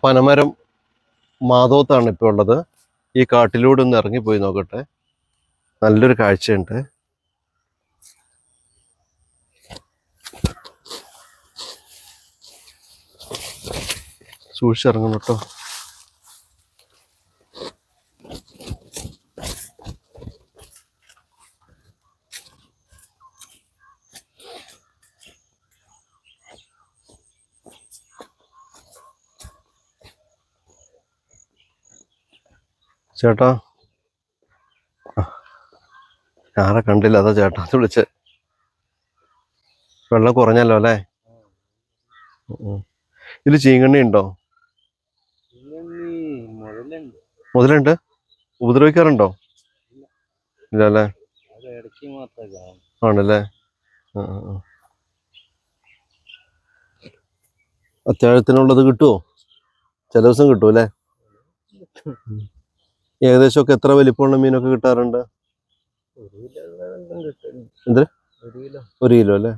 പനമരം മാധവത്താണ് ഇപ്പോൾ ഉള്ളത്. ഈ കാട്ടിലൂടെ ഒന്ന് ഇറങ്ങിപ്പോയി നോക്കട്ടെ. നല്ലൊരു കാഴ്ചയുണ്ട്. സൂക്ഷിച്ചിറങ്ങണം കേട്ടോ. ചേട്ടാ, ആരെ കണ്ടില്ല, അതാ ചേട്ടാ വിളിച്ച്. വെള്ളം കുറഞ്ഞല്ലോ അല്ലേ? ഇതിൽ ചീങ്കണ്ണി ഉണ്ടോ? മുതലുണ്ട്. ഉപദ്രവിക്കാറുണ്ടോ? ഇല്ല അല്ലേ? ആണല്ലേ? അത്യാവശ്യത്തിനുള്ളത് കിട്ടുമോ? ചില ദിവസം കിട്ടും അല്ലേ? ഏകദേശം ഒക്കെ എത്ര വലിപ്പമുള്ള മീനൊക്കെ കിട്ടാറുണ്ട്? എന്ത്? 1 കിലോ അല്ലേ?